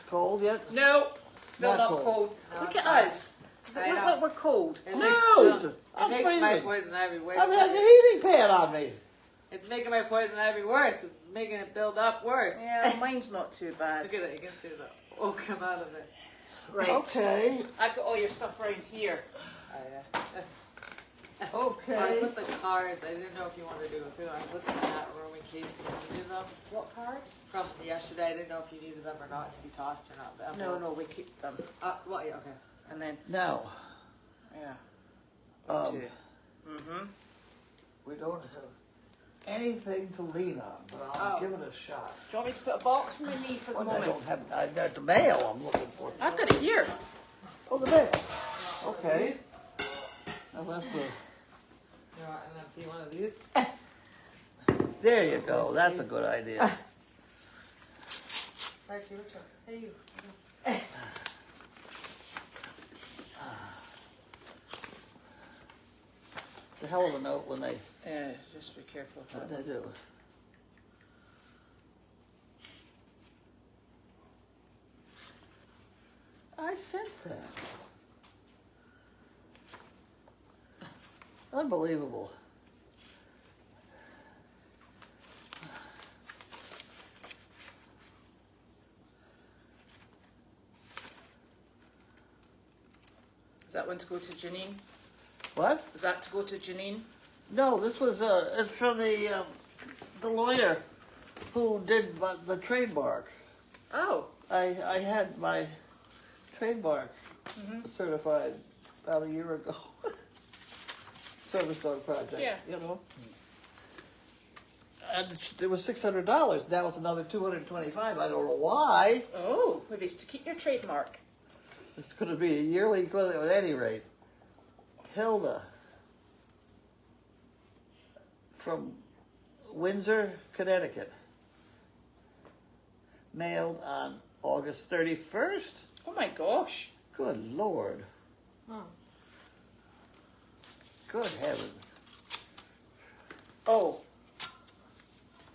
It's cold yet? No, still not cold. No, Look it's at not. us. Does it look like we're cold? It No, makes, it's- it makes freezing. my poison ivy way I've had the worse. heating pad on me. It's making my poison ivy worse. It's making it build up worse. Yeah, mine's not too bad. Look at it. You can see the oh come out of it. Right. Okay. I've got all your stuff around here. Oh, yeah. Okay. I put the cards. I didn't know if you wanted to go through them. I put them in that room in case you needed them. What cards? From yesterday, I didn't know if you needed them or not to be tossed or not. The No, envelopes. we keep them. Well, yeah, okay. And then, Now, yeah. um, Mm-hmm. we don't have anything to lean on, but I'll Oh. give it a shot. Do you want me to put a box in my knee for the What, I moment? don't have, I got the mail I'm looking for. I've got it here. Oh, the mail. Okay. Now that's the, You want an empty one of these? there you go. That's a good idea. Right, you. Hey, you. It's a hell of a note when they, Yeah, just be careful with what that. they do. I sense that. Unbelievable. Is that one to go to Janine? What? Is that to go to Janine? No, this was it's from the lawyer who did the trademark. Oh. I had my trademark certified about a year ago. Service dog project. Yeah. You know. And it was $600. Now it's another $225. I don't know why. Oh, maybe it's to keep your trademark. It's going to be a yearly equivalent at any rate. Hilda from Windsor, Connecticut. Mailed on August 31st. Oh my gosh. Good Lord. Oh. Good heavens. Oh,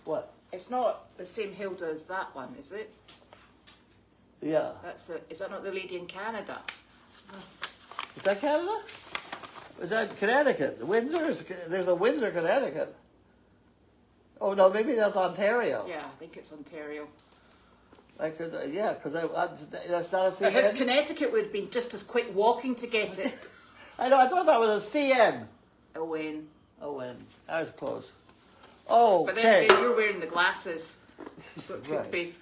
What? it's not the same Hilda as that one, is it? Yeah. Is that not the lady in Canada? Is that Canada? Is that Connecticut? There's a Windsor, Connecticut. Oh, no, maybe that's Ontario. Yeah, I think it's Ontario. I could, yeah, because that's not a But his CN. Connecticut would have been just as quick walking to get it. I know, I thought that was a CN. Owen. Oh, and I was close. Oh, But then okay. again, you're wearing the glasses, so it could Right. be.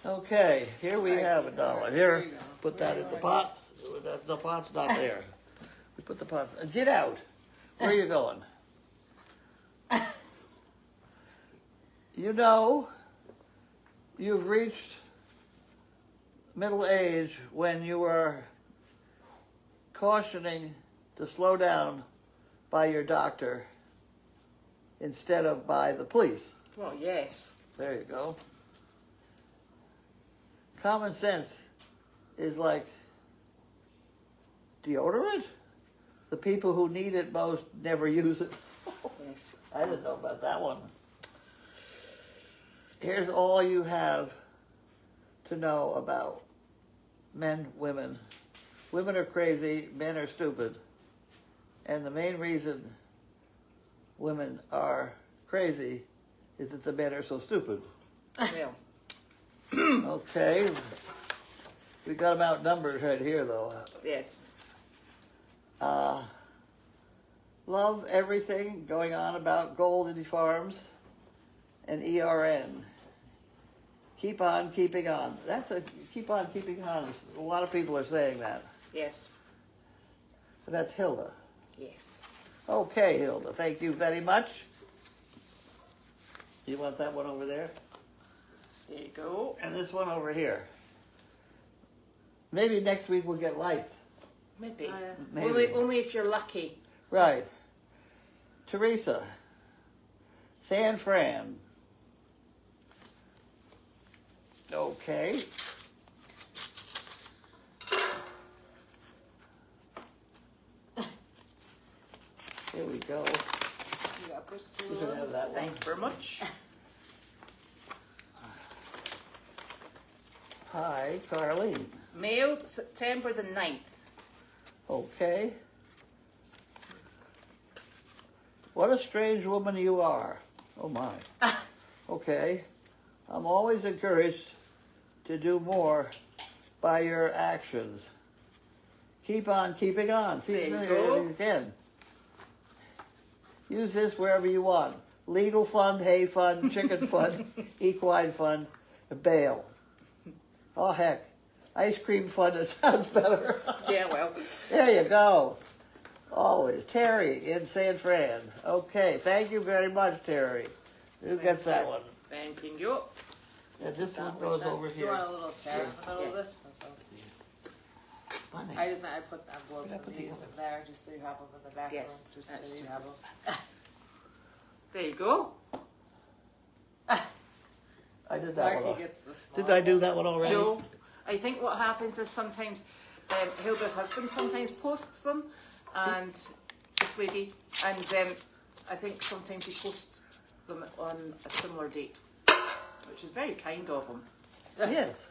Okay, here we have $1. Here, you go. put that in the pot. The pot's not there. We put the pot. Get out. Where are you going? You know, you've reached middle age when you are cautioning to slow down by your doctor instead of by the police. Well, yes. There you go. Common sense is like deodorant. The people who need it most never use it. Yes. I didn't know about that one. Here's all you have to know about men, women. Women are crazy, men are stupid. And the main reason women are crazy is that the men are so stupid. Well, Okay. We got them outnumbered right here, though. yes. Love everything going on about Goldy Farms and ERN. Keep on keeping on. Keep on keeping on. A lot of people are saying that. Yes. And that's Hilda. Yes. Okay, Hilda. Thank you very much. You want that one over there? There you go. And this one over here. Maybe next week we'll get lights. Maybe. Oh, yeah. Maybe. Only if you're lucky. Right. Teresa. San Fran. Okay. Here we go. You got to push the You can have that one. Thank you very much. Hi, Carlene. Mailed September the 9th. Okay. What a strange woman you are. Oh my. Okay. I'm always encouraged to do more by your actions. Keep on keeping on. See There you it go. again. Use this wherever you want. Legal fund, hay fund, chicken fund, equine fund, bail. Oh heck. Ice cream fund, it sounds better. Yeah, well. There you go. Always. Terry in San Fran. Okay. Thank you very much, Terry. Who gets that one? Thank you. Yeah, this one goes over You here. want a little tear in the middle of Yes. this? Funny. I just meant I put envelopes Yeah, of put these the- in there just so you have them in the back room, Yes, just that's so you super. have them. There you go. I did that one. Marky gets the small. Did I do that one already? No, I think what happens is sometimes Hilda's husband sometimes posts them, and this lady, and I think sometimes he posts them on a similar date, which is very kind of him. Yes.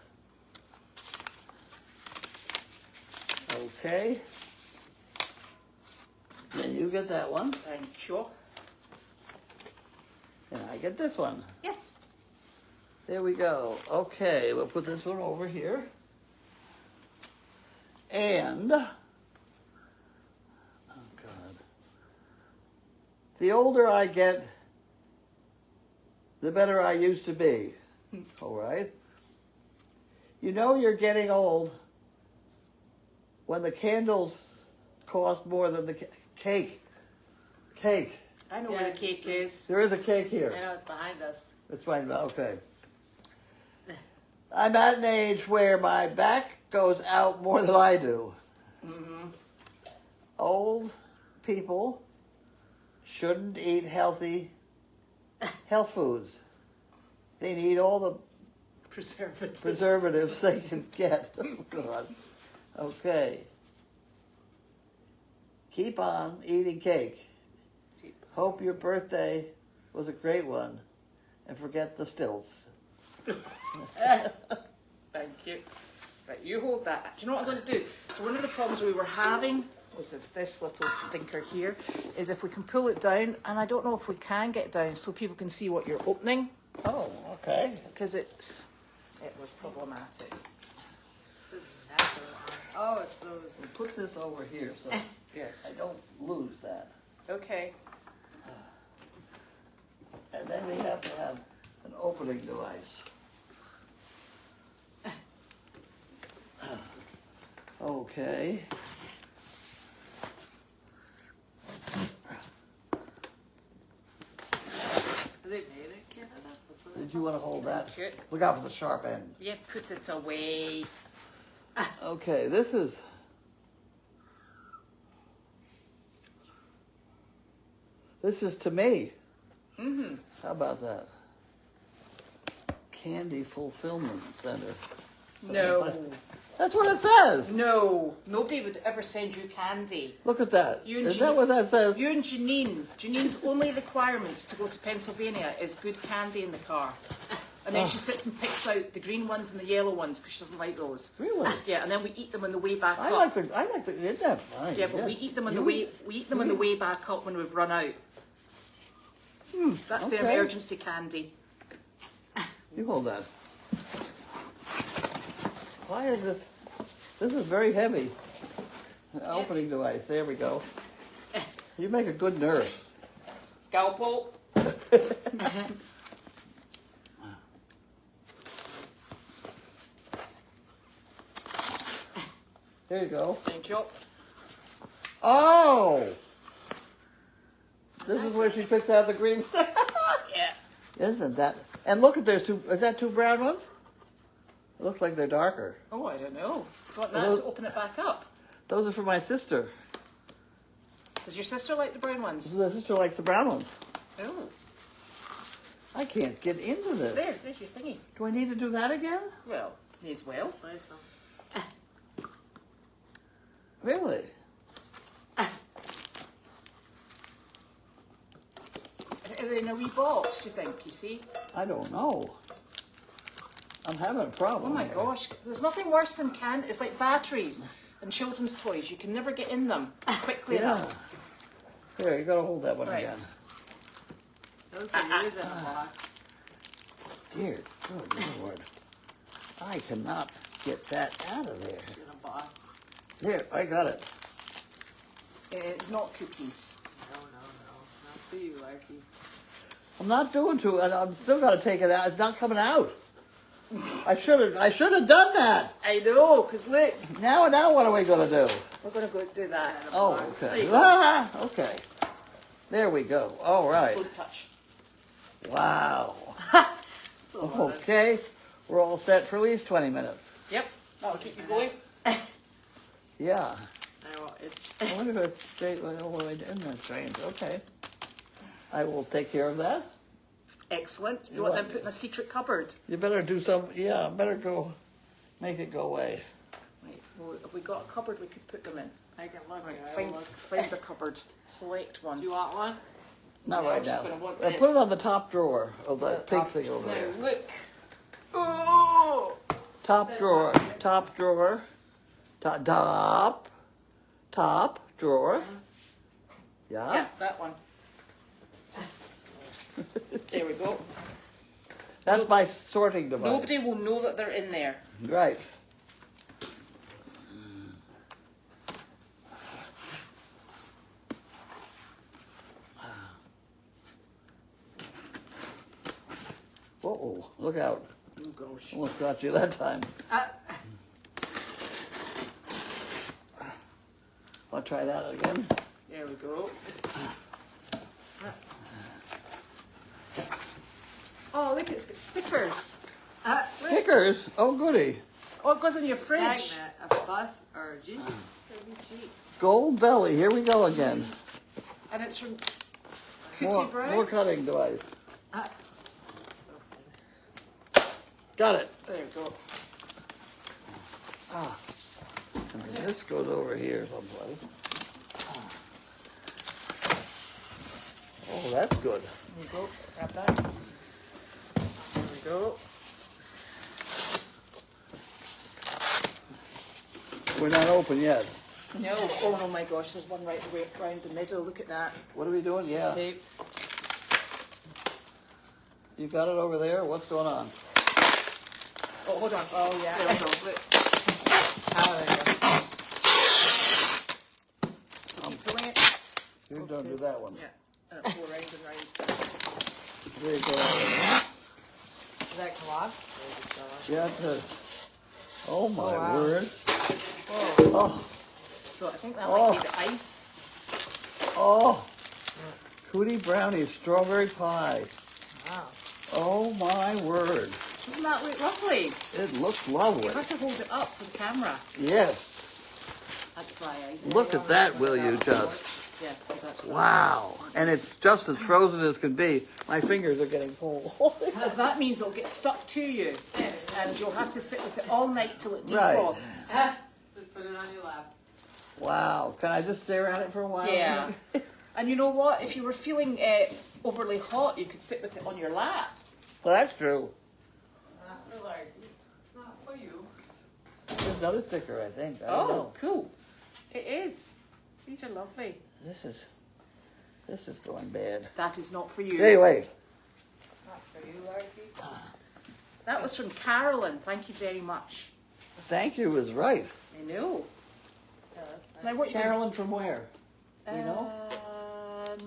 Okay. Then you get that one, Thank you. and I get this one. Yes. There we go. Okay, we'll put this one over here. And, oh God. The older I get, the better I used to be. All right? You know you're getting old when the candles cost more than the cake. Cake. I know Yeah, where the cake is. There is a cake I here. know it's behind us. It's fine. Okay. I'm at an age where my back goes out more than I do. Mm-hmm. Old people shouldn't eat health foods. They need all the Preservatives. preservatives they can get. Oh, God. Okay. Keep on eating cake. Hope your birthday was a great one. And forget the stilts. Thank you. Right, you hold that. Do you know what I'm going to do? So one of the problems we were having was if this little stinker here is if we can pull it down, and I don't know if we can get down so people can see what you're opening, Oh, okay. because it was problematic. This is massive. Oh, it's those. We'll put this over here so Yes. I don't lose that. Okay. And then we have to have an opening device. Okay. They made it Canada? That's what Did you want to hold that? Good. Look out for the sharp end. Yeah, put it away. Okay, this is... This is to me. Mm-hmm. How about that? Candy Fulfillment Center. No. That's what it says. No. Nobody would ever send you candy. Look at that. You and Is that what that says? You and Janine's only requirements to go to Pennsylvania is good candy in the car. And then she sits and picks out the green ones and the yellow ones because she doesn't like those. Really? Yeah, and then we eat them on the way back I up. like the, isn't that fine? Yeah, but we eat them on the way. We eat them on the way back up when we've run out. That's the okay. emergency candy. You hold that. Why is this? This is very heavy. Opening device. There we go. You make a good nurse. Scalpel. There you go. Thank you. Oh! This is where she picks out the green stuff. Yeah. Isn't that? And look at there's two. Is that two brown ones? It looks like they're darker. Oh, I don't know. Do you want that Those- to open it back up? Those are for my sister. Does your sister like the brown ones? My sister likes the brown ones. Oh. I can't get into this. There's your thingy. Do I need to do that again? Well, may as well. Nice one. Really? Are they in a wee box, do you think, you see? I don't know. I'm having a problem. Oh my here. gosh, there's nothing worse than it's like batteries and children's toys. You can never get in them quickly Yeah. enough. Here, you gotta hold that one Right. again. It looks like it is in a box. Dear good Lord. I cannot get that out of there. In a box. There, I got it. It's not cookies. No. Not for you, Larky. I'm not doing too. I'm still gotta take it out. It's not coming out. I should have done that. I know, because look, Now what are we gonna do? we're going to go do that. Oh, There okay. you go. Ah, okay. There we go. All right. Don't touch. Wow. It's a lot of- Okay. We're all set for at least 20 minutes. Yep, that'll keep you going. Yeah. I will, it's, I wonder if it's straight. Oh, isn't that strange? Okay. I will take care of that. Excellent. You You want want- them put in a secret cupboard? You better do some. Yeah, better go. Make it go away. Right, well, have we got a cupboard we could put them in? I can look. Right, I will find, look. find a cupboard. Select one. Do you want one? Not No, right I'm just now. gonna want Put it this. on the top drawer of that pig thing over Now there. look. Oh! Top drawer. Top drawer. Top drawer. Yeah, Yeah. that one. There we go. That's my sorting device. Nobody will know that they're in there. Right. Uh-oh, look out. Oh gosh. Almost got you that time. Want to try that again? There we go. Oh, look, it's got stickers. Look. Stickers? Oh, goody. Oh, it goes in your fridge. Magnet, a bus or a Jeep. Gold belly. Here we go again. And it's from Cootie Browns. More cutting device. So funny. Got it. There you go. And then this goes over here someplace. Oh, that's good. There you go. Grab that. There we go. We're not open yet. No. Oh, my gosh, there's one right away round the middle. Look at that. What are we doing? Yeah. Tape. You got it over there? What's going on? Oh, hold on. Oh, yeah. There we go. Look. Oh, there you So keep pulling it. You don't do that one. Yeah. And it go round and round. There you go. go. Does that come off? Or is it still on? Yeah, it does. Oh, my wow. word. Whoa. Oh, So I think that Oh. might be the ice. oh. Cootie brownie, strawberry pie. Wow. Oh, my word. Doesn't that look lovely? It looks You lovely. have to hold it up for the camera. Yes. That's dry ice. Look at that, will you, just? Yeah, because that's dry Wow. And it's just as frozen as can be. My fingers are getting cold. ice. That means it'll get stuck to you, and you'll have to sit with it all night till it Right. defrosts. Just put it on your lap. Wow. Can I just stare at it for a while? Yeah. And you know what? If you were feeling overly hot, you could sit with it on your lap. Well, that's true. Not for Larky. Not for you. There's another sticker, I think. I don't Oh, know. cool. It is. These are lovely. This is going bad. That is not for you. Hey, wait. Not for you, Larky. That was from Carolyn. Thank you very much. Thank you is right. I know. Yeah, that's nice. Now, what you Carolyn from where? guys, you know?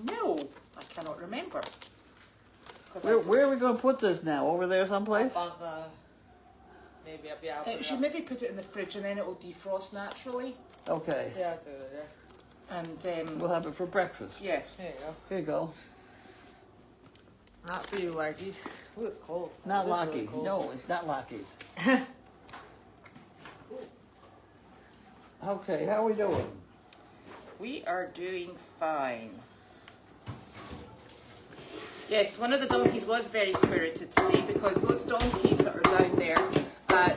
No, I cannot remember. 'Cause Where are we going to put this now? Over there someplace? Up on the... Maybe up, yeah. I'll put You it should up. maybe put it in the fridge and then it will defrost naturally. Okay. Yeah, it's over there. And We'll have it for breakfast. yes, There you go. Here you go. Not for you, Larky. Ooh, it's cold. Not It is Locky. really cold. No, it's not Locky's. Okay, how are we doing? we are doing fine. Yes, one of the donkeys was very spirited today because those donkeys that are down there,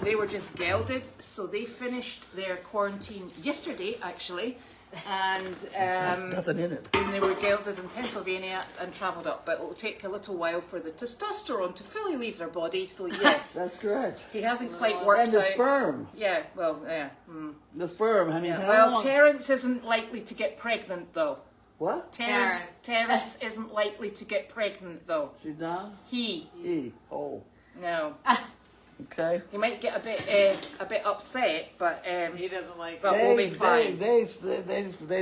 they were just gelded. So they finished their quarantine yesterday, actually, and Nothing in it. and they were gelded in Pennsylvania and travelled up. But it will take a little while for the testosterone to fully leave their body. So yes, That's correct. he hasn't quite worked And the out. sperm. Yeah, well, yeah. The sperm. I mean, Yeah. how Well, long? Terence isn't likely to get pregnant though. What? Terence isn't likely to get pregnant though. She's not? He E. Oh. no. Okay. He might get a bit upset, but He doesn't like But we'll be fine. They've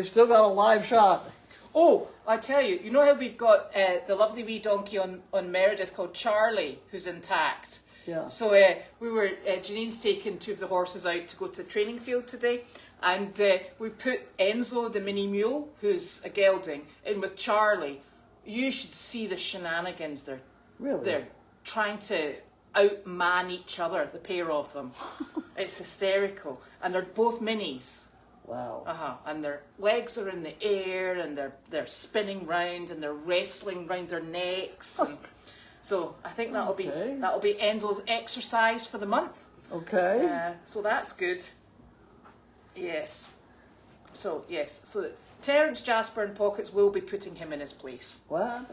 still got a live shot. oh, I tell you, you know how we've got the lovely wee donkey on Meredith called Charlie, who's intact. Yeah. So we were Janine's taken two of the horses out to go to the training field today, and we put Enzo, the mini mule, who's a gelding, in with Charlie. You should see the shenanigans Really? they're trying to outman each other, the pair of them. It's hysterical, and they're both minis. Wow. And their legs are in the air, and they're spinning round, and they're wrestling round their necks. And so I think that'll be Enzo's exercise for the month. Okay. So that's good. Yes. So Terence, Jasper, and Pockets will be putting him in his place. What?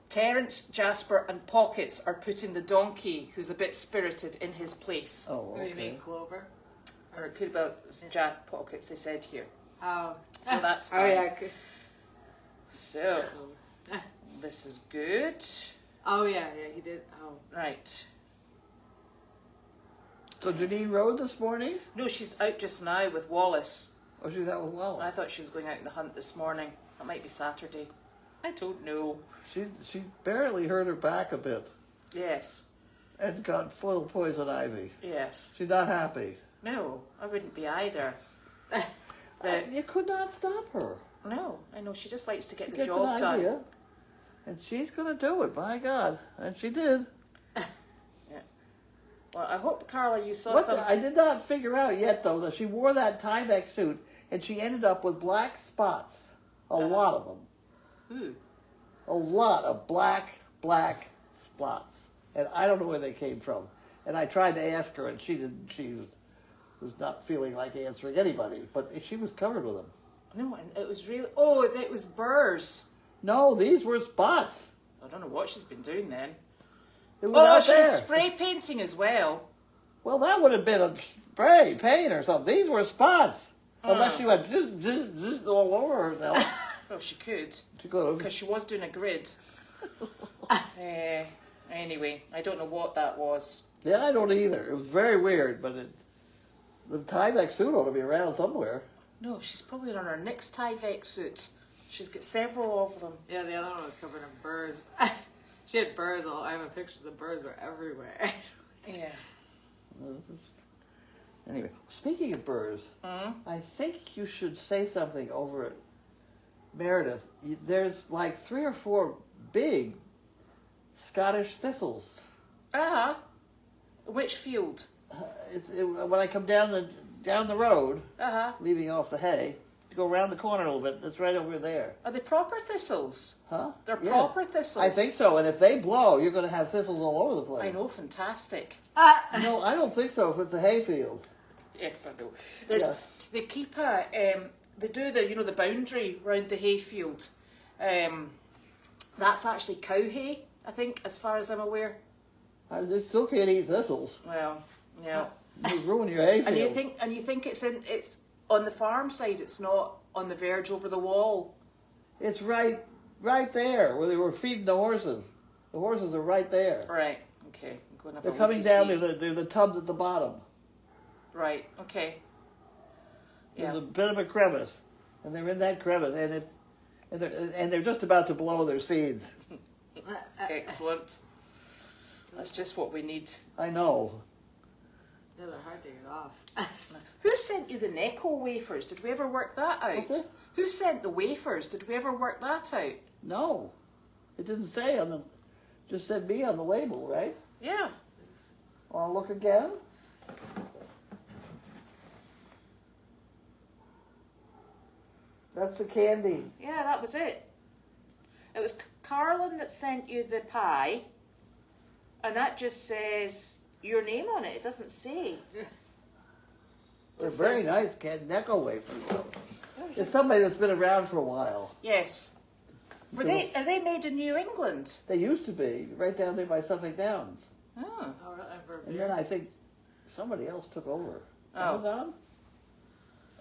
Terence, Jasper, and Pockets are putting the donkey, who's a bit spirited, in his place. Oh, What do you okay. mean, Clover? Or it could be Jack Pockets, they said here. Oh. So that's Oh, fine. yeah. Good. So, this is good. Oh, yeah, he did. Oh. Right. So Janine rode this morning? No, she's out just now with Wallace. Oh, she's out with I Wallace. thought she was going out in the hunt this morning. That might be Saturday. I don't know. She barely hurt her back a bit Yes. and got full of poison ivy. Yes. She's not happy. No, I wouldn't be either. You could not stop her. No, I know. She just likes to get She the gets job an done. idea, and she's going to do it, by God. And she did. Well, I hope, Carla, you saw some... I did not figure out yet, though, that she wore that Tyvek suit, and she ended up with black spots. A lot of them. Ooh. A lot of black spots. And I don't know where they came from. And I tried to ask her, and she was not feeling like answering anybody. But she was covered with them. No, and it was really... Oh, it was burrs. No, these were spots. I don't know what she's been doing then. It was Oh, out she was there. spray painting as well. Well, that would have been a spray paint or something. These were spots. Unless she went zzz all over herself. Well, she could. She could have. Because she was doing a grid. Anyway, I don't know what that was. Yeah, I don't either. It was very weird, but the Tyvek suit ought to be around somewhere. No, she's probably on her next Tyvek suit. She's got several of them. Yeah, the other one was covered in burrs. She had burrs all. I have a picture. The burrs were everywhere. Yeah. Anyway, speaking of burrs, I think you should say something over at Meredith. There's like 3 or 4 big Scottish thistles. Which field? When I come down the road, Uh-huh. leaving off the hay, to go around the corner a little bit, it's right over there. Are they proper thistles? Huh? They're Yeah. proper thistles. I think so, and if they blow, you're going to have thistles all over the place. I know, fantastic. No, I don't think so if it's a hayfield. Yes, I know. There's Yeah. they keep they do the boundary round the hayfield. That's actually cow hay, I think, as far as I'm aware. I just still can't eat thistles. Well, yeah. You ruin your hayfield. And you think it's on the farm side, it's not on the verge over the wall. It's right there where they were feeding the horses. The horses are right there. Right. Okay. I'm going to have They're a coming look down. and see. There's a tub at the bottom. Right. Okay. There's Yeah. a bit of a crevice, and they're in that crevice, and they're just about to blow their seeds. Excellent. That's just what we need. I know. Yeah, they're hard to get off. Who sent you the Necco wafers? Did we ever work that out? What's it? Who sent the wafers? Did we ever work that out? No, it didn't say on the. Just said me on the label, right? Yeah. Want to look again? That's the candy. Yeah, that was it. It was Carlene that sent you the pie, and that just says your name on it. It doesn't say. They're Just very says- nice Necco wafers. Though. It's somebody that's been around for a while. Yes. Are they made in New England? They used to be right down there by Suffolk Downs, Oh. Oh, really? For a and beer? then I think somebody else took over. Oh. Amazon?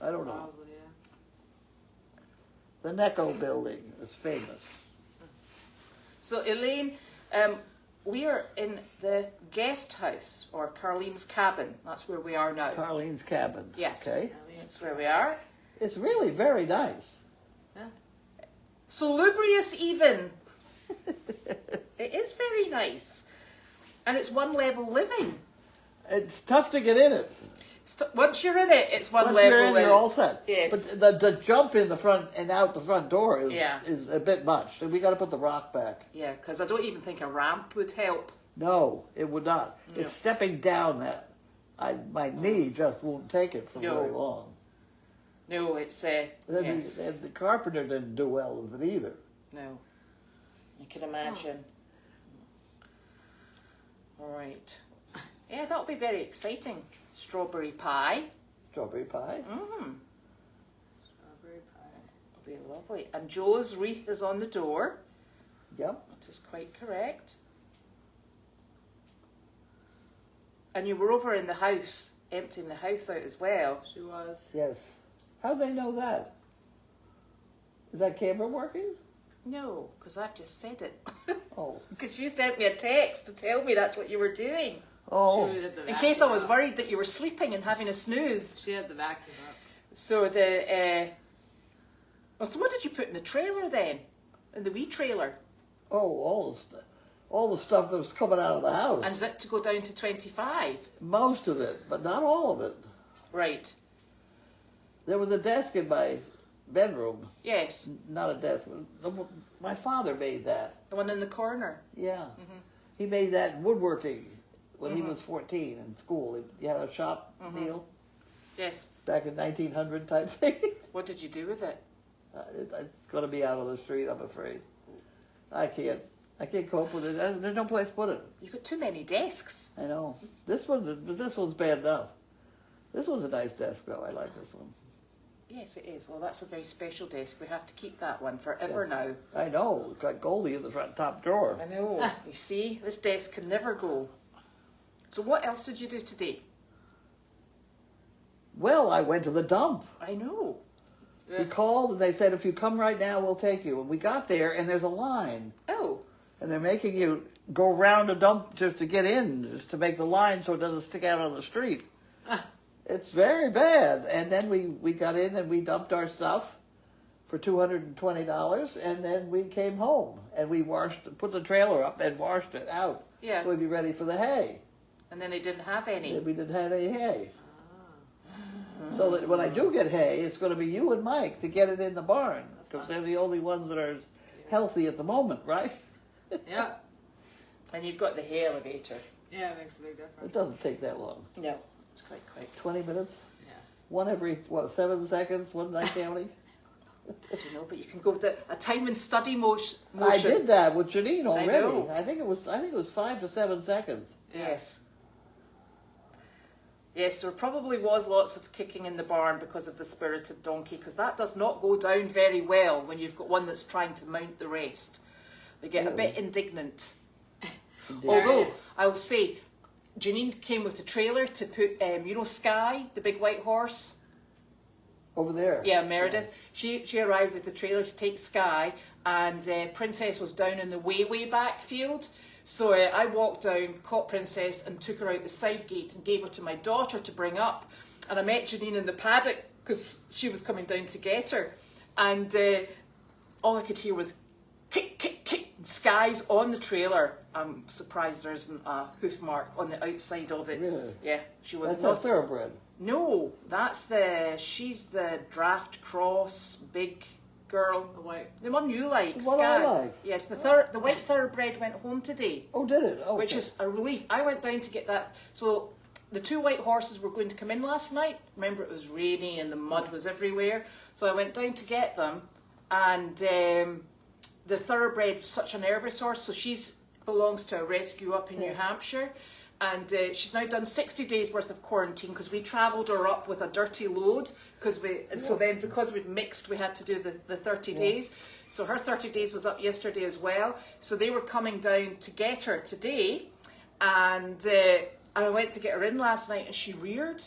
I don't know. Probably, yeah. The Necco building is famous. So Elaine, we are in the guest house, or Carlene's cabin. That's where we are now. Carlene's cabin. Yes. Okay. That's where we are. It's really very nice. Yeah. Salubrious even. It is very nice. And it's one level living. It's tough to get in it. Once you're in it, it's one Once level you're in, you're all set. Yes. But the jump in the front and out the front door is, Yeah. is a bit much. And we got to put the rock back. Yeah, because I don't even think a ramp would help. No, it would not. No. It's stepping down that my knee just won't take it for No. very long. No, it's And yes. the carpenter didn't do well with it either. No. You can imagine. All right. Yeah, that'll be very exciting. Strawberry pie. Strawberry pie. Mm. Strawberry pie. It'll be lovely. And Joe's wreath is on the door. Yep. That is quite correct. And you were over in the house, emptying the house out as well. She was. Yes. How'd they know that? Is that camera working? No, because I've just said it. Oh. Because you sent me a text to tell me that's what you were doing. Oh. She did the In case I vacuum was up. worried that you were sleeping and having a snooze. She had the vacuum up. So the... Oh, so what did you put in the trailer then? In the wee trailer? Oh, all the stuff that was coming out of the house. And is it to go down to 25? Most of it, but not all of it. Right. There was a desk in my bedroom. Yes. Not a desk. My father made that. The one in the corner. Yeah. He made that woodworking when he was 14 in school. He had a shop deal Yes. back in 1900 type thing. What did you do with it? It's going to be out on the street, I'm afraid. I can't cope with it. There's no place to put it. You've got too many desks. I know. This one's bad enough. This one's a nice desk, though. I like this one. Yes, it is. Well, that's a very special desk. We have to keep that one forever now. I know. It's got Goldy in the front top drawer. I know. You see, this desk can never go. So what else did you do today? Well, I went to the dump. I know. We called and they said, if you come right now, we'll take you. And we got there and there's a line. Oh. And they're making you go around a dump just to get in, just to make the line so it doesn't stick out on the street. It's very bad. And then we got in and we dumped our stuff for $220, and then we came home and we put the trailer up and washed it out. Yeah. So we'd be ready for the hay. And then they didn't have any. We didn't have any hay. So that when I do get hay, it's going to be you and Mike to get it in the barn, because they're the only ones that are healthy at the moment, right? Yeah. And you've got the hay elevator. Yeah, it makes a big It difference. doesn't take that long. No, it's quite quick. 20 minutes? Yeah. One every, 7 seconds? Wasn't I counting? I don't know, but you can go to a time and study motion. I did that with Janine already. know. I think it was 5 to 7 seconds. Yes. Yes, there probably was lots of kicking in the barn because of the spirited donkey, because that does not go down very well when you've got one that's trying to mount the rest. They get a bit indignant. Indeed. Although, I will say, Janine came with the trailer to put, Sky, the big white horse. Over there. Yeah, Meredith. She arrived with the trailer to take Sky, and Princess was down in the way back field. So I walked down, caught Princess, and took her out the side gate and gave her to my daughter to bring up. And I met Janine in the paddock because she was coming down to get her. And all I could hear was kick, kick, kick. Sky's on the trailer. I'm surprised there isn't a hoof mark on the outside of it. Really? Yeah, she was That's not. not thoroughbred. No, she's the draft cross big girl. The white. The one you like, The one Sky. I like. Yes, the white thoroughbred went home today, Oh, did it? Oh, which okay. is a relief. I went down to get that. So the 2 white horses were going to come in last night. Remember, it was rainy and the mud was everywhere. So I went down to get them, and the thoroughbred was such a nervous horse. So she belongs to a rescue up in New Hampshire. And she's now done 60 days worth of quarantine because we travelled her up with a dirty load. So then because we'd mixed, we had to do the 30 days. So her 30 days was up yesterday as well. So they were coming down to get her today. And I went to get her in last night and she reared.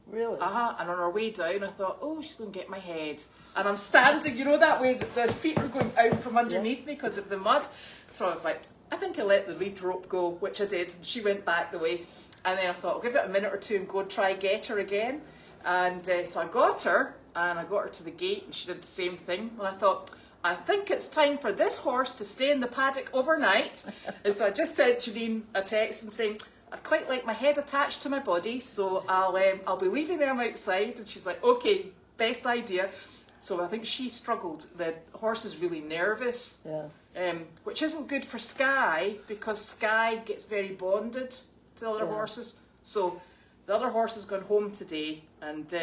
Really? And on our way down, I thought, oh, she's going to get my head. And I'm standing, you know, that way that the feet are going out from underneath me because of the mud. So I was like, I think I let the lead rope go, which I did. And she went back the way. And then I thought, I'll give it a minute or two and go and try get her again. And so I got her, and I got her to the gate, and she did the same thing. And I thought, I think it's time for this horse to stay in the paddock overnight. And so I just sent Janine a text and saying, I'd quite like my head attached to my body, so I'll be leaving them outside. And she's like, okay, best idea. So I think she struggled. The horse is really nervous, which isn't good for Sky, because Sky gets very bonded to other horses. So the other horse has gone home today, and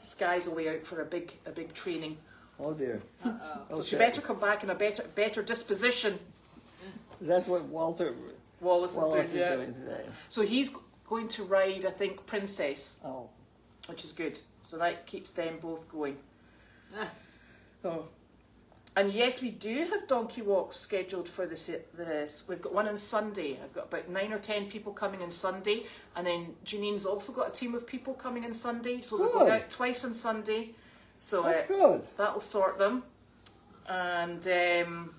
Sky's away out for a big training. Oh dear. So she better come back in a better disposition. That's what Wallace is doing today. So he's going to ride, I think, Princess. Oh. Which is good. So that keeps them both going. Oh. And yes, we do have donkey walks scheduled for this. We've got one on Sunday. I've got about 9 or 10 people coming on Sunday. And then Janine's also got a team of people coming on Sunday. So we're going out twice on Sunday. So that's good. That'll sort them. And I'm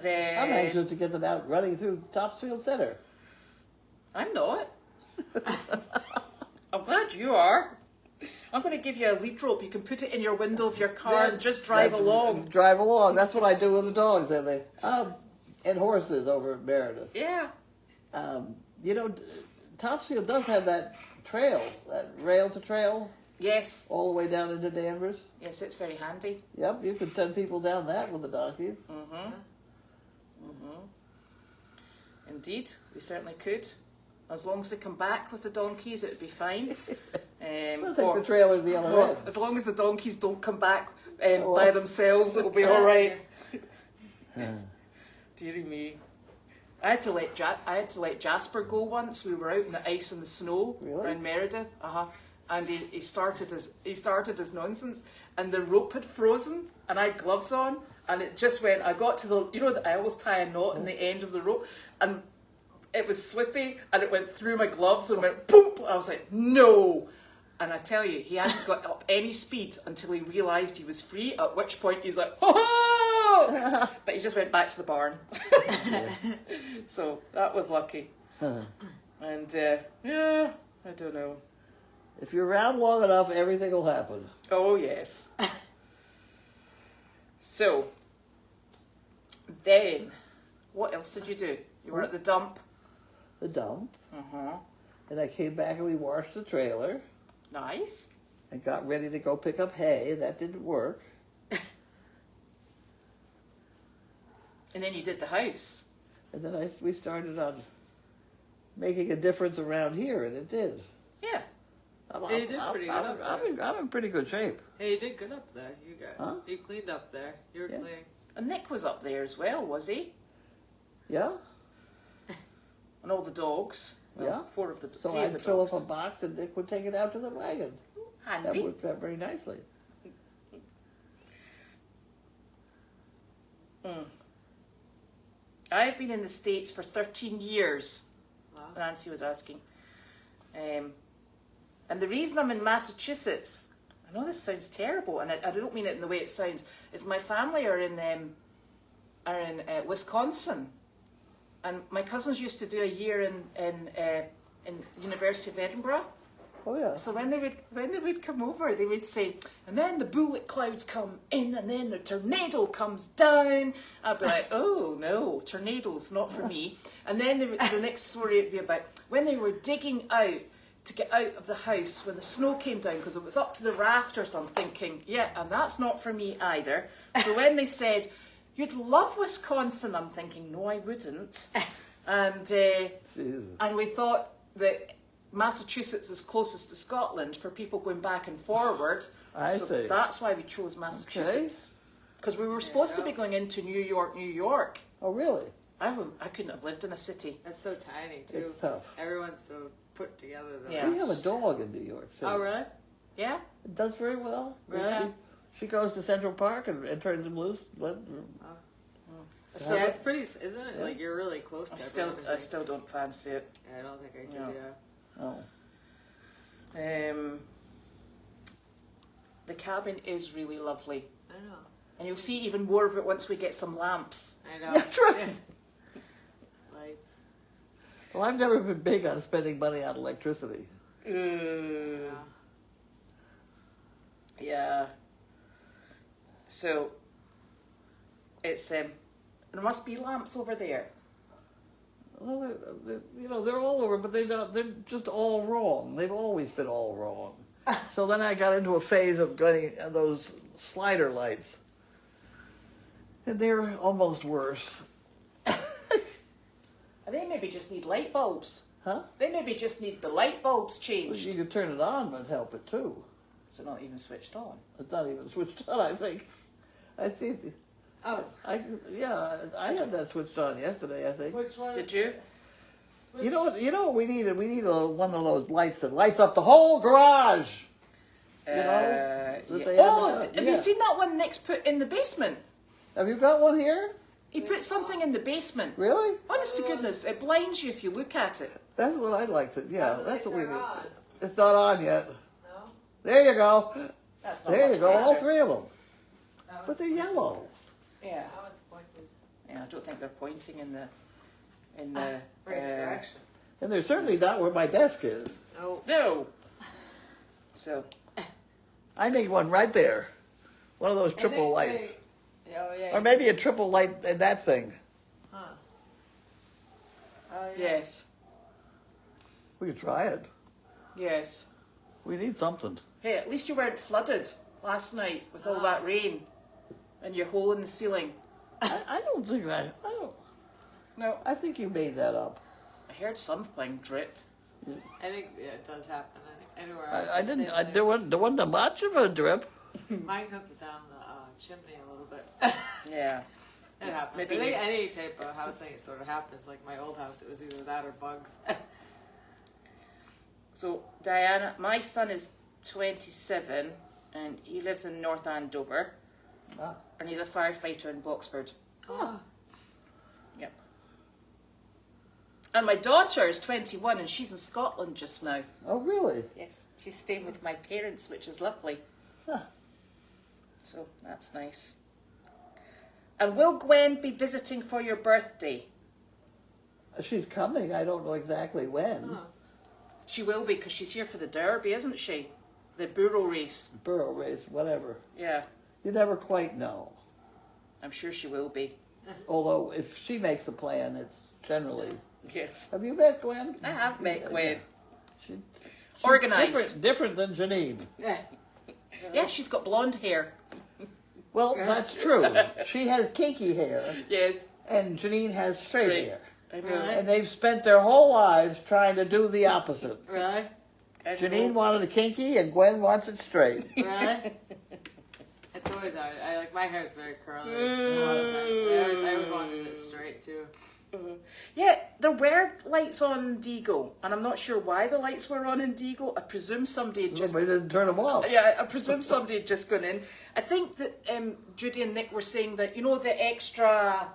anxious to get them out running through Topsfield Centre. I'm not. I'm glad you are. I'm going to give you a lead rope. You can put it in your window of your car and just drive along. Drive along. That's what I do with the dogs, and horses over at Meredith. Yeah. You know, Topsfield does have that trail, that rail to trail. Yes. All the way down into Danvers. Yes, it's very handy. Yep, you could send people down that with the donkeys. Indeed, we certainly could. As long as they come back with the donkeys, it would be fine. I think the trailer's the other end. As long as the donkeys don't come back by themselves, it'll be all right. Dearie me. I had to let Jasper go once. We were out in the ice and the snow around Meredith. And he started his nonsense, and the rope had frozen, and I had gloves on, and it just went. I got to the, I always tie a knot in the end of the rope, and it was slippy, and it went through my gloves and went boom. I was like, no. And I tell you, he hadn't got up any speed until he realised he was free, at which point he's like, oh! But he just went back to the barn. So that was lucky. And I don't know. If you're around long enough, everything will happen. Oh, yes. So, then, what else did you do? You were at the dump. The dump. And I came back and we washed the trailer. Nice. And got ready to go pick up hay. That didn't work. And then you did the house. And then we started on making a difference around here, and it did. Yeah. He did pretty good up there. I'm in pretty good shape. Hey, you did good up there. You cleaned up there. You were clean. And Nick was up there as well, was he? Yeah. And all the dogs. Well, 4 of the dogs. So I'd fill up a box and Nick would take it out to the wagon. Handy. That worked out very nicely. I've been in the States for 13 years. Wow. Nancy was asking. And the reason I'm in Massachusetts, I know this sounds terrible, and I don't mean it in the way it sounds, is my family are in Wisconsin. And my cousins used to do a year in University of Edinburgh. Oh yeah. So when they would come over, they would say, and then the bullet clouds come in, and then the tornado comes down. I'd be like, oh no, tornadoes not for me. And then the next story would be about when they were digging out to get out of the house when the snow came down because it was up to the rafters. And I'm thinking, yeah, and that's not for me either. So when they said, you'd love Wisconsin, I'm thinking, no, I wouldn't. And we thought that Massachusetts is closest to Scotland for people going back and forward. I see. That's why we chose Massachusetts. Because we were supposed to be going into New York. Oh, really? I couldn't have lived in a city. It's so tiny too. It's tough. Everyone's so put together. Though. Yeah. We have a dog in New York City. Oh really? Yeah. It does very well. Really? She goes to Central Park and turns him loose. Still, Yeah, it's pretty, isn't it? Yeah. Like you're really close to I still don't fancy it. Yeah, I don't think I could. No. Yeah. Oh. The cabin is really lovely. I know. And you'll see even more of it once we get some lamps. I know. That's right. Yeah. Lights. Well, I've never been big on spending money on electricity. Yeah. Yeah. So, it's, there must be lamps over there. Well, they're all over, but they're just all wrong. They've always been all wrong. So then I got into a phase of getting those slider lights. And they're almost worse. They maybe just need light bulbs. Huh? They maybe just need the light bulbs Well, changed. you could turn it on and help it too. So not even switched on. It's not even switched on, I think. I think. Oh, I had that switched on yesterday, I think. which one? Did you? You know what we needed? We needed one of those lights that lights up the whole garage. You know? That Yeah. they have Oh, now. have Yeah. you seen that one Nick's put in the basement? Have you got one here? He put something in the basement. Really? Honest to goodness, it blinds you if you look at it. That's what I like to. Yeah, How do that's they what we turn need. on? It's not on yet. No. There you go. That's not There much you go. All better. three of them. That But one's they're yellow. Yeah. That one's pointed. Yeah, I don't think they're pointing in the Right direction. And they're certainly not where my desk is. No. No. So I need one right there. One of those triple I think lights. Oh yeah. Or maybe a triple light in that thing. Huh. Oh yeah. yes. We could try it. Yes. We need something. Hey, at least you weren't flooded last night with all that rain and your hole in the ceiling. I don't think that. No. I think you made that up. I heard something drip. I think it does happen anywhere. I didn't. There wasn't much of a drip. Mine comes down the chimney a little bit. Yeah. It happens. Maybe I think it's- any type of housing it sort of happens. Like my old house, it was either that or bugs. So, Diana, my son is 27 and he lives in North Andover Ah. and he's a firefighter in Boxford. Oh. Yep. And my daughter is 21 and she's in Scotland just now. Oh, really? Yes, she's staying with my parents, which is lovely. Huh. So that's nice. And will Gwen be visiting for your birthday? She's coming. I don't know exactly when. Huh. She will be because she's here for the Derby, isn't she? The burro race. Burro race, whatever. Yeah, You never quite know. I'm sure she will be. Although, if she makes a plan, it's generally. Yes. Have you met Gwen? I have met Gwen. She, Organised. different than Janine. Yeah, she's got blonde hair. Well, that's true. She has kinky hair, Yes. and Janine has straight hair. I know. Really? And they've spent their whole lives trying to do the opposite. Really? Janine wanted it kinky, and Gwen wants it straight. Really? It's always I like my hair's very curly. A lot of times. I always wanted it straight too. Yeah, there were lights on Deagle, and I'm not sure why the lights were on in Deagle. I presume somebody had just... Somebody didn't turn them off. Yeah, I presume somebody had just gone in. I think that Judy and Nick were saying that, you know, the extra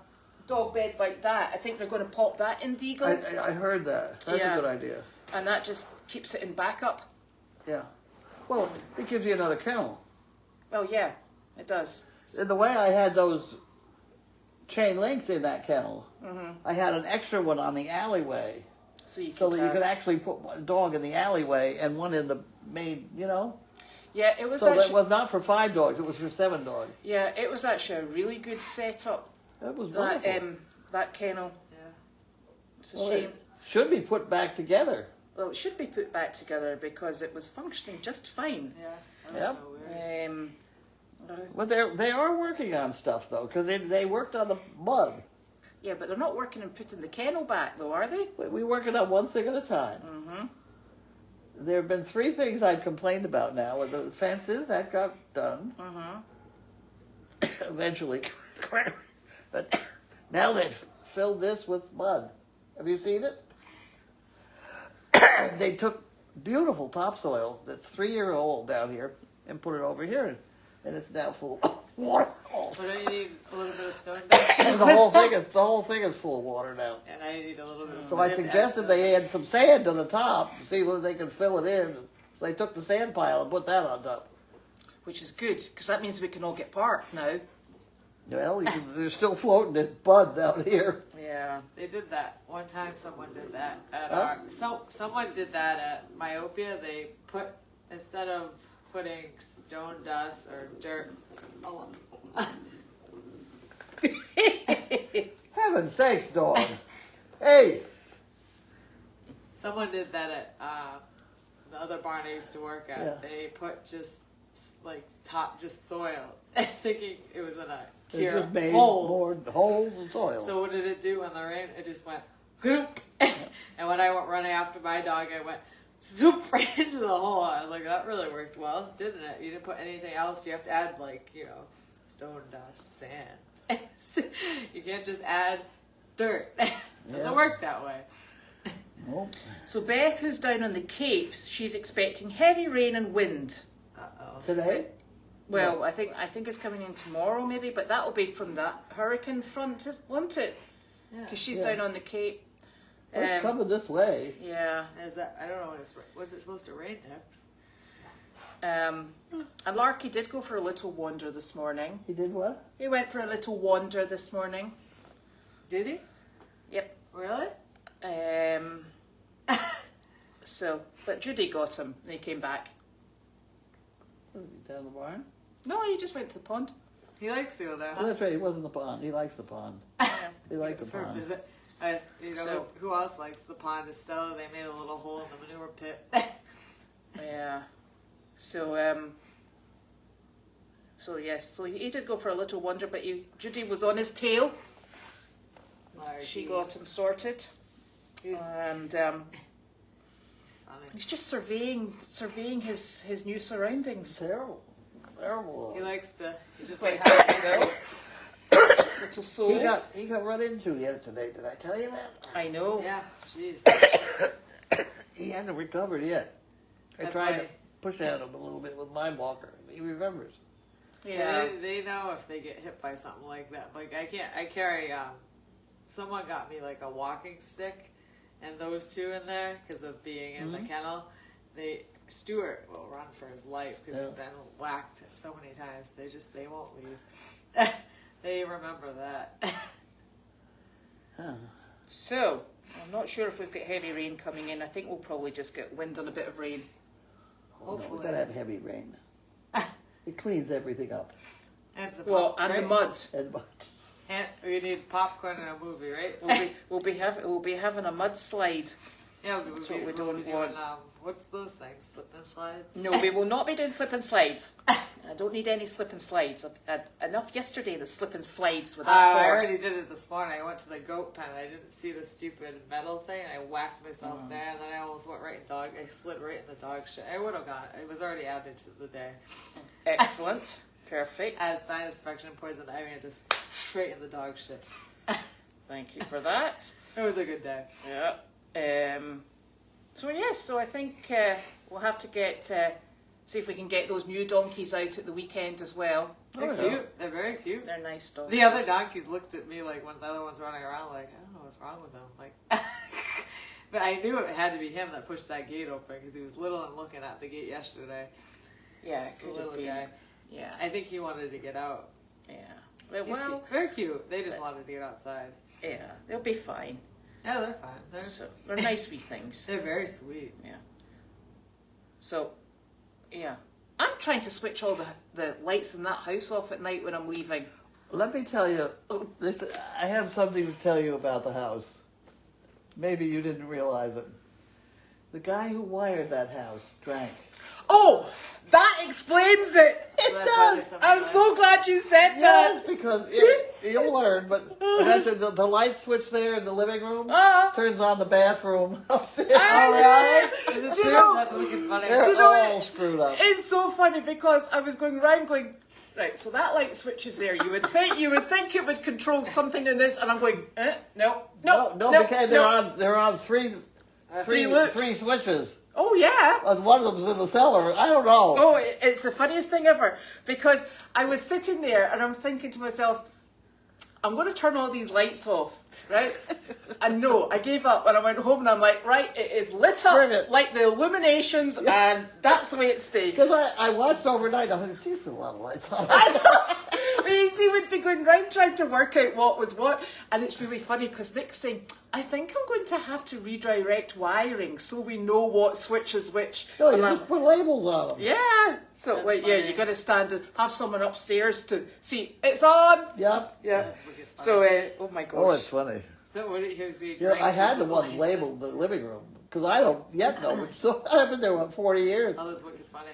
dog bed like that, I think they're going to pop that in Deagle, I heard that. That's Yeah. a good idea. and that just keeps it in backup. Yeah. Well, it gives you another kennel. Oh, yeah, it does. The way I had those chain links in that kennel, I had an extra one on the alleyway, So you so could that you have- could actually put one dog in the alleyway and one in the main, you know? Yeah, it was So that actually... was not for 5 dogs, it was for 7 dogs. Yeah, it was actually a really good setup, That was that, wonderful. that kennel. Yeah. It's a Well, shame. it should be put back together. Well, it should be put back together because it was functioning just fine. Yeah. That's Yep. so weird. But they are working on stuff, though, because they worked on the mud. Yeah, but they're not working on putting the kennel back, though, are they? We working on one thing at a time. Mm-hmm. There have been 3 things I'd complained about now. With the fences, that got done. Mm-hmm. Eventually. But now they've filled this with mud. Have you seen it? They took beautiful topsoil that's 3-year-old down here and put it over here, and it's now full of water. So don't you need a little bit of stone dust? the whole thing is full of water now. And I need a little bit of So I suggested they add some sand to the top to see whether they can fill it in. So they took the sand pile and put that on top. Which is good, because that means we can all get parked now. Well, they're still floating in mud down here. Yeah. They did that one time. Someone did that at Huh? someone did that at Myopia. They put, instead of putting stone dust or dirt. Heaven's sakes, dog! Hey, Someone did that at the other barn I used to work at. Yeah. They put just just soil, thinking it was gonna they cure just made holes. more holes and soil. So what did it do in the rain? It just went whoop. And when I went running after my dog, I went zoop right into the hole. I was like, that really worked well, didn't it? You didn't put anything else. You have to add stone dust, sand. You can't just add dirt. Doesn't work that way. Nope. So Beth, who's down on the Cape, she's expecting heavy rain and wind. Uh-oh. Today? Well, I think it's coming in tomorrow maybe, but that'll be from that hurricane front, won't it? Yeah. Because she's Yeah. down on the Cape. Well, it's coming this way. Yeah. Is that, I don't know what's it supposed to rain next? And Larky did go for a little wander this morning. He did what? He went for a little wander this morning. Did he? Yep. Really? But Judy got him and he came back. Was he down the barn? No, he just went to the pond. He likes to go there. Oh, that's right. He was in the pond. He likes the pond. He likes It's the for a pond. visit. So- Who else likes the pond? Estella, they made a little hole in the manure pit. Yeah. So yes, so he did go for a little wander, but Judy was on his tail. She got him sorted, He's and funny. he's just surveying his new surroundings. Terrible. Terrible. He likes to. He just Like likes how to. you go. Little soul. He got run into yesterday. Did I tell you that? I know. Yeah, jeez. He hasn't recovered yet. I That's tried why- to push at him a little bit with my walker. He remembers. Yeah. They know if they get hit by something like that. Like I carry, someone got me like a walking stick and those two in there because of being in the kennel. Stuart will run for his life because he's been whacked so many times. They won't leave. They remember that. Huh. So I'm not sure if we've got heavy rain coming in. I think we'll probably just get wind and a bit of rain. Oh, no, Hopefully. we gotta have heavy rain. It cleans everything up. And it's a Well, pop, and right? the mud. And And we need popcorn in a movie, right? We'll be having a mudslide. Yeah, That's what we don't doing, want. what's those things? Slip and slides? No, we will not be doing slip and slides. I don't need any slip and slides. I had enough yesterday, the slip and slides with that I horse. already did it this morning. I went to the goat pen. I didn't see the stupid metal thing. I whacked myself there, and then I almost went right in dog. I slid right in the dog shit. I would have gone. It was already added to the day. Excellent. Perfect. I had sinus infection, poison ivy, and just straight in the dog shit. Thank you for that. It was a good day. Yeah. So I think we'll have to see if we can get those new donkeys out at the weekend as well. They're Oh, yeah. cute. They're very cute. They're nice donkeys. The other donkeys looked at me like when the other one's running around, like, I don't know what's wrong with them. Like, but I knew it had to be him that pushed that gate open because he was little and looking at the gate yesterday. Yeah, it The could little have been. guy. Yeah. I think he wanted to get out. Yeah. Well, He's cute. They're cute. They just wanted to get outside. yeah, they'll be fine. Yeah, they're fine. They're nice wee things. They're very sweet. Yeah. So, yeah. I'm trying to switch all the lights in that house off at night when I'm leaving. let me tell you, I have something to tell you about the house. Maybe you didn't realize it. The guy who wired that house drank. Oh, that explains it. It does. I'm so glad you said Yes, because you'll learn, but eventually the light switch there in the living room turns on the bathroom upstairs. I Is it Do you true? know- That's wicked funny. They're Do you know all what? screwed up. It's so funny because I was going round going, Right, so that light switch is there. You would think it would control something in this, and I'm going, no, because they're on three loops. switches. Oh yeah. And one of them's in the cellar. I don't know. Oh, it's the funniest thing ever, because I was sitting there and I was thinking to myself, I'm going to turn all these lights off, right? And no, I gave up and I went home and I'm like, right, it is lit up like the illuminations, and that's the way it stayed. Because I watched overnight, I thought, geez, there's a lot of lights on. I know. He would be going round trying to work out what was what, and it's really funny because Nick's saying, I think I'm going to have to redirect wiring so we know what switch is which. No, you just put labels on them. Yeah. So you got to stand and have someone upstairs to see it's on. Yep. Yeah. So oh my gosh. Oh, it's funny. So what here's the I had the one labeled the living room because I don't yet know which. So I've been there 40 years. Oh, that's wicked funny.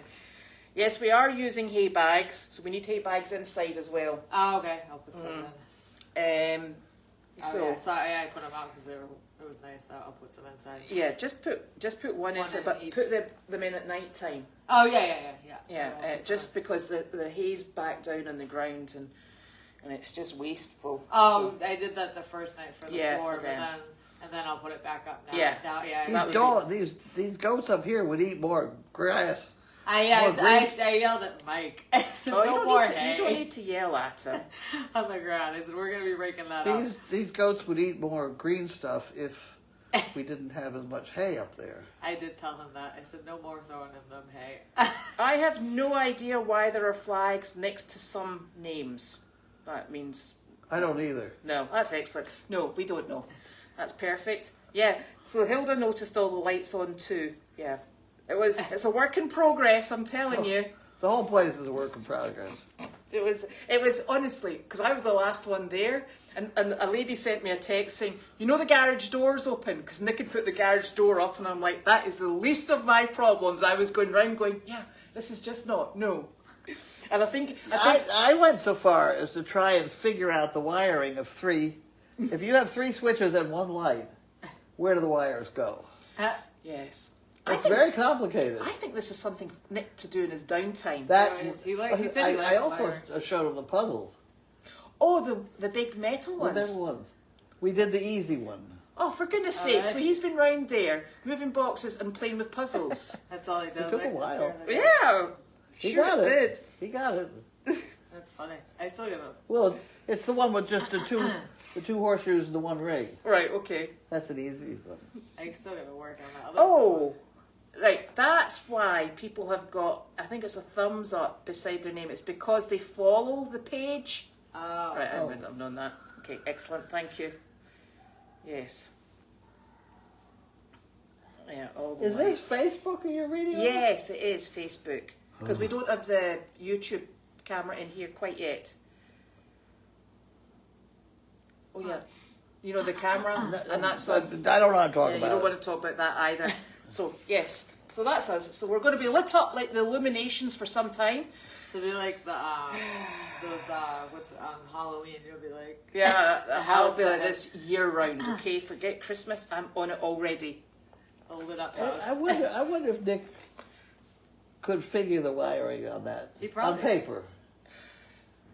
Yes, we are using hay bags, so we need hay bags inside as well. Oh, okay. I'll put some in. So yeah. Sorry, I put them out because it was nice. So I'll put some inside. yeah, just put one inside, but each. put them in at night time. Oh yeah. Yeah, just because the hay's back down on the ground and it's just wasteful. Oh, so. I did that the first night for the floor, for and then I'll put it back up now. Yeah. Now, yeah. These goats up here would eat more grass. I yelled at Mike. I said, you don't need to yell at him. On the ground. I said, we're going to be breaking that up. These goats would eat more green stuff if we didn't have as much hay up there. I did tell him that. I said, no more throwing in them hay. I have no idea why there are flags next to some names. That means... I don't either. No, that's excellent. No, we don't know. That's perfect. Yeah, so Hilda noticed all the lights on too. Yeah. It's a work in progress, I'm telling you. The whole place is a work in progress. It was honestly, because I was the last one there, and a lady sent me a text saying, you know the garage door's open, because Nick had put the garage door up, and I'm like, that is the least of my problems. I was going round going, yeah, this is just not, no. And I think I went so far as to try and figure out the wiring of three. If you have three switches and one light, where do the wires go? Yes. It's very complicated. I think this is something Nick to do in his downtime. He said I also showed him the puzzles. Oh, the big metal ones? Whatever ones. We did the easy one. Oh, for goodness sake. Right. So he's been round there, moving boxes and playing with puzzles. That's all he does. It took a while. Yeah. He Sure got it. did. He got it. That's funny. I still get it. Well, it's the one with just the two horseshoes and the one ring. Right, okay. That's an easy one. I still got to work on that. Oh, right. That's why people have got, I think it's a thumbs up beside their name. It's because they follow the page. Oh. Right, I wouldn't have known that. Okay, excellent. Thank you. Yes. Yeah, all the Is ones. this Facebook you're reading? Yes, it is Facebook. Because we don't have the YouTube camera in here quite yet. Oh yeah, you know the camera, and that's on. I don't want to talk Yeah, about you don't it. want to talk about that either. So yes, so that's us. So we're going to be lit up like the illuminations for some time. It'll be like the those what's on Halloween. You'll be like I'll be like this year round. Okay, forget Christmas. I'm on it already. a lit up house. I wonder if Nick could figure the wiring on that He probably on paper.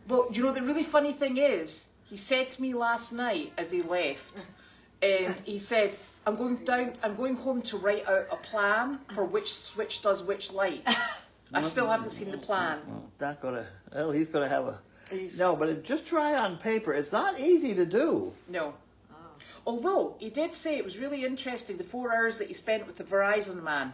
Well, you know the really funny thing is, he said to me last night as he left, he said, I'm going home to write out a plan for which switch does which light. I still haven't seen the plan. Not gonna. Well, he's gonna have a. He's- No, but just try on paper. It's not easy to do. No. Although, he did say it was really interesting, the 4 hours that he spent with the Verizon man.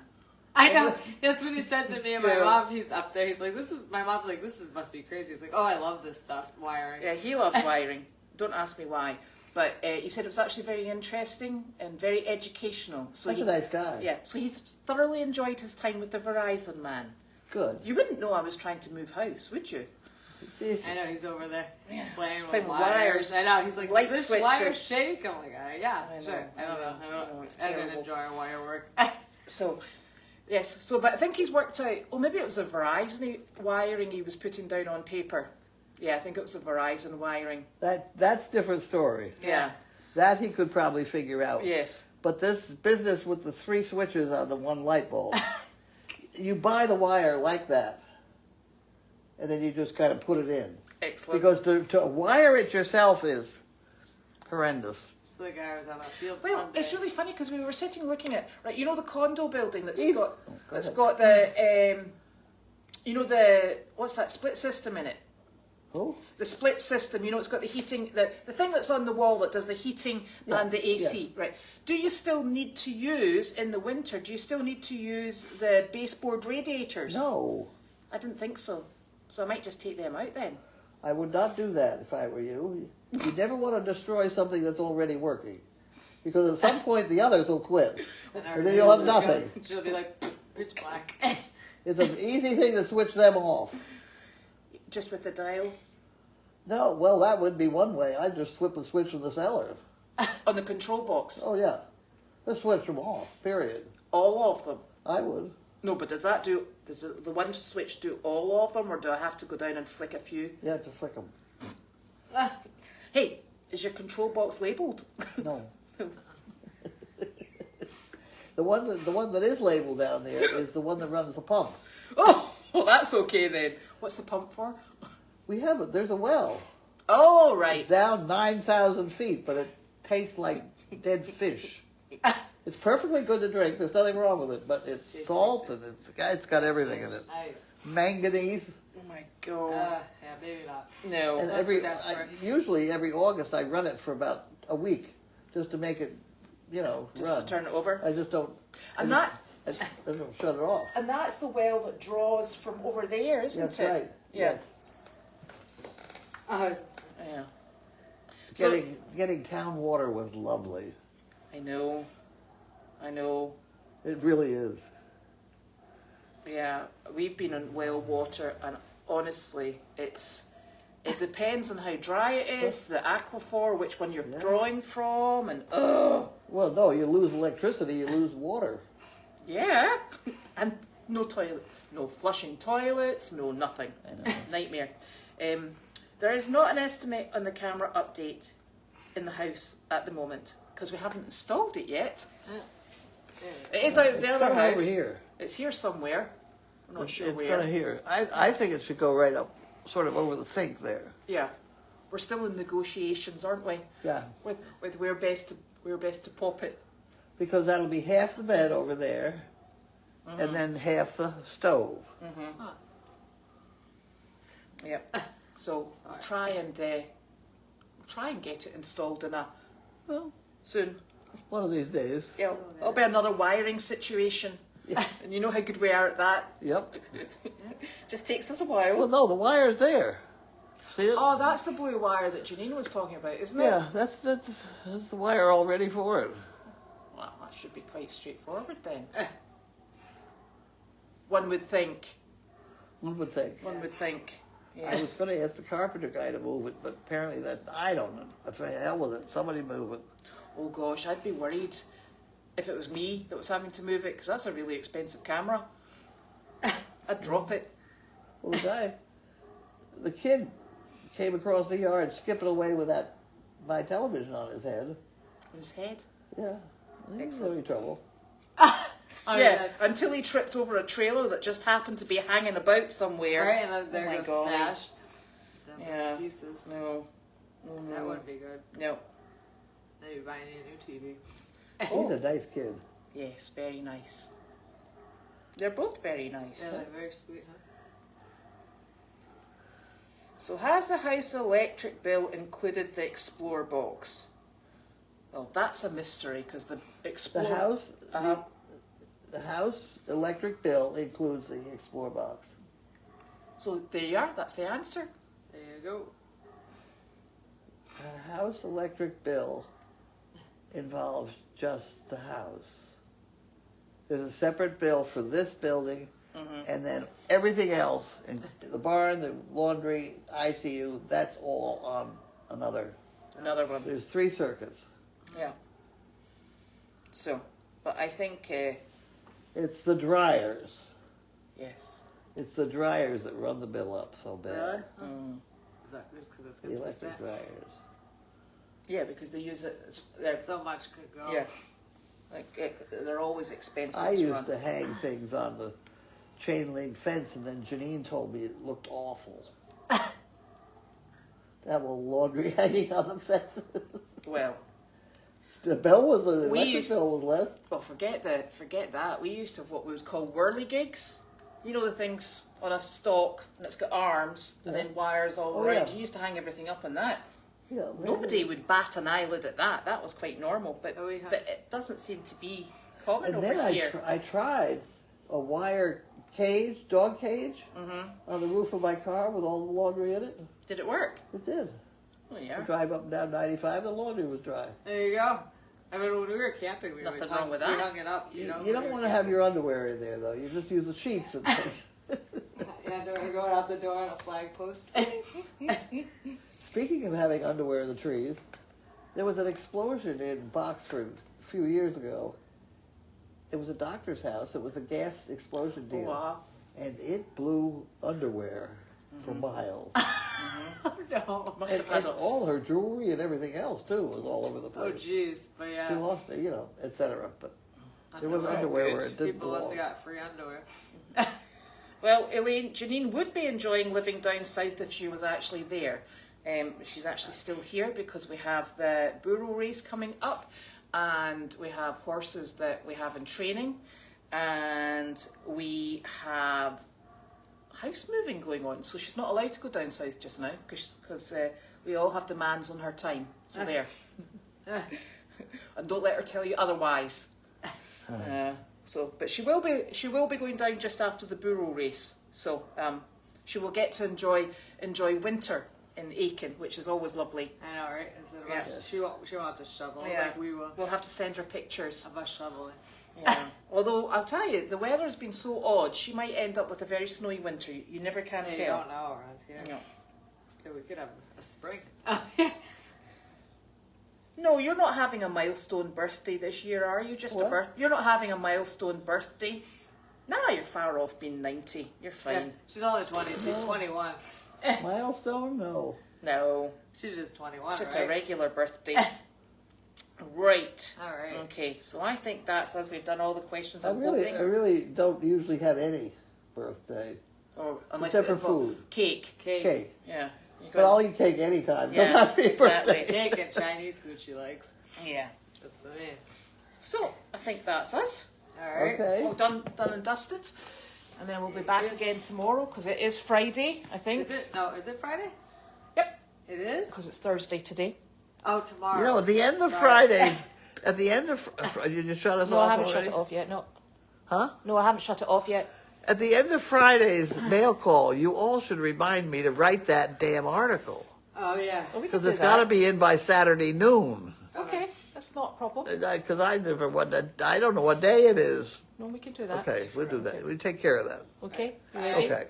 I know. That's what he said to me and my Yeah. mom. He's up there. He's like, my mom's like, must be crazy. He's like, oh, I love this stuff, wiring. Yeah, he loves wiring. Don't ask me why. But he said it was actually very interesting and very educational. So That's a nice guy. Yeah, so he thoroughly enjoyed his time with the Verizon man. Good. You wouldn't know I was trying to move house, would you? I know, he's over there playing Playing with with wires. wires. I know, he's like, Light does this wire switches. shake? I'm like, yeah, I know, sure. I don't know. I know, it's I didn't terrible. enjoy wire work. So, yes, but I think he's worked out, maybe it was a Verizon wiring he was putting down on paper. Yeah, I think it was a Verizon wiring. That's a different story. Yeah. That he could probably figure out. Yes. But this business with the 3 switches on the one light bulb, you buy the wire like that. and then you just kind of put it in. Excellent. Because to wire it yourself is horrendous. The guy was on a field. Well, one it's day. really funny because we were sitting looking at, right, you know the condo building that's Eve- got, go that's ahead. got the, you know the, what's that, split system in it? Oh, The split system, you know, it's got the heating, the thing that's on the wall that does the heating Yeah, and the AC, right? Do you still need to use, in the winter, do you still need to use the baseboard radiators? no. I didn't think so. So I might just take them out then. I would not do that if I were you. You never want to destroy something that's already working. Because at some point the others will quit. And then you'll have nothing. She'll be like pitch black. It's an easy thing to switch them off. Just with the dial No, well, that would be one way. I'd just flip the switch in the cellar. on the control box. Oh, yeah. Just switch them off, period. All of them. I would. No, but does the one switch do all of them, or do I have to go down and flick a few? You have to flick them. Hey, is your control box labelled? No. The one that is labeled down there is the one that runs the pump. Oh, well, that's okay then. What's the pump for? We have it. There's a well. Oh, right. Down 9,000 feet, but it tastes like dead fish. It's perfectly good to drink. There's nothing wrong with it, but it's salt and it's got everything in it. Nice. Manganese. Oh my god. Yeah, maybe not. No. And That's what that's for. usually every August I run it for about a week just to make it, Just run. to turn it over. I just don't. And I don't shut it off. And that's the well that draws from over there, isn't That's it? right. Yeah. Oh, Yeah. So, Getting town water was lovely. I know. It really is. Yeah, we've been on well water, and honestly, it depends on how dry it is, the aquifer, which one you're drawing from, and Well, no, you lose electricity, you lose water. yeah, and no toilet, no flushing toilets, no nothing, I know. nightmare. There is not an estimate on the camera update in the house at the moment because we haven't installed it yet. It is out the other coming house. over here. It's here somewhere. I'm not sure It's where. going to here. I think it should go right up, sort of over the sink there. Yeah, we're still in negotiations, aren't we? Yeah, With where best to pop it. because that'll be half the bed over there, Mm-hmm. and then half the stove. Yeah. So we'll try and get it installed in Well, soon. one of these days. Yeah, it'll be another wiring situation, Yeah. and you know how good we are at that. Yep. Just takes us a while. Well, no, the wire's there. See it? Oh, that's the blue wire that Janine was talking about, isn't it? Yeah, that's the wire all ready for it. Well, that should be quite straightforward then. One would think. One would think. One would think. I was Yes. going to ask the carpenter guy to move it, but apparently I don't know. If I hell with it, somebody move it. Oh gosh, I'd be worried if it was me that was having to move it because that's a really expensive camera. I'd drop it. Well, the kid came across the yard skipping away with my television on his head. On his head. Yeah, he didn't have any trouble. Oh, Yeah, until he tripped over a trailer that just happened to be hanging about somewhere. Right, and then there Oh my goes God. smashed. Them Yeah. pieces. No. That wouldn't be good. No. Maybe buying a new TV. He's a nice kid. Yes, very nice. They're both very nice. Yeah, they're very sweet, huh? So has the house electric bill included the Explore box? Well, that's a mystery because the Explore... The house, Uh-huh. the house electric bill includes the Explore box. So there you are, that's the answer. There you go. The house electric bill involves just the house. There's a separate bill for this building, and then everything else, in the barn, the laundry, ICU, that's all on another. Another one. There's 3 circuits. Yeah. So, but I think, It's the dryers. yes. It's the dryers that run the bill up so bad. Really? Mm. Is that just because it's The consistent? electric dryers. Yeah, because they use it, they're, So much could go. yeah. Like, they're always expensive I to used run. to hang things on the chain link fence, and then Janine told me it looked awful. To have a laundry hanging on the fence. Well, The bill was the electric used- bill was less. well, forget that. We used to have what we would call whirligigs. You know, the things on a stalk, and it's got arms and Yeah. then wires all Oh, around. yeah. You used to hang everything up on that. Yeah, Nobody would bat an eyelid at that. That was quite normal, but Oh, we had- it doesn't seem to be common And over then here. I tried a wire cage, dog cage, Mm-hmm. on the roof of my car with all the laundry in it. Did it work? It did. Oh I yeah. drive up and down 95, the laundry was dry. There you go. I mean, when we were camping, we Nothing always wrong hung, with we that. hung it up. You know, You don't want to have your underwear in there, though. You just use the sheets and things. Yeah, no, we're going out the door on a flag post. Speaking of having underwear in the trees, there was an explosion in Boxford a few years ago. It was a doctor's house. It was a gas explosion deal. Wow. And it blew underwear for miles. Oh no. Must And, have had and a all her jewelry and everything else, too, was all over the Oh place. jeez, but She yeah. lost it, etc. But there was Underwear. underwear where it didn't People must have belong. got free underwear. Well, Elaine, Janine would be enjoying living down south if she was actually there. She's actually still here because we have the burro race coming up, and we have horses that we have in training, and we have house moving going on. So she's not allowed to go down south just now because we all have demands on her time. So there. And don't let her tell you otherwise. But she will be going down just after the burro race. So she will get to enjoy winter in Aiken, which is always lovely. I know, right? Instead of Yeah. us, she won't have to shovel Yeah. like we will. We'll have to send her pictures. Of us shoveling. Yeah. Although I'll tell you, the weather has been so odd. She might end up with a very snowy winter. You never can Yeah, you tell. don't know around here. No. Yeah, we could have a spring. No, you're not having a milestone birthday this year, are you? Just a What? You're not having a milestone birthday. Nah, you're far off being 90. You're Yeah, fine. she's only 22, No. 21. Milestone? No. No, She's just 21, just right? a regular birthday. Right. All right. Okay, so I think that's as we've done all the questions. I I'm really hoping. don't usually have any birthday. Or unless Except for well, food. Cake. Cake. Yeah. You But I'll eat cake anytime. Yeah, Doesn't have to be exactly. birthday. Cake and Chinese food she likes. Yeah. That's the main. So I think that's us. All right. Okay. All done and dusted. And then we'll be back again tomorrow because it is Friday, I think. Is it? No, is it Friday? Yep. It is? Because it's Thursday today. Oh, tomorrow. You know, at the end of Sorry. Fridays, at the end of you just shut us No, off I haven't already? shut it off yet. No. Huh? No, I haven't shut it off yet. At the end of Friday's mail call, you all should remind me to write that damn article Oh, yeah. Well, we can because do it's got to that. be in by Saturday noon. Okay, that's not a problem. Because I don't know what day it is. No, we can do that. Okay, we'll do that. We'll take care of that. Okay. You ready? Okay.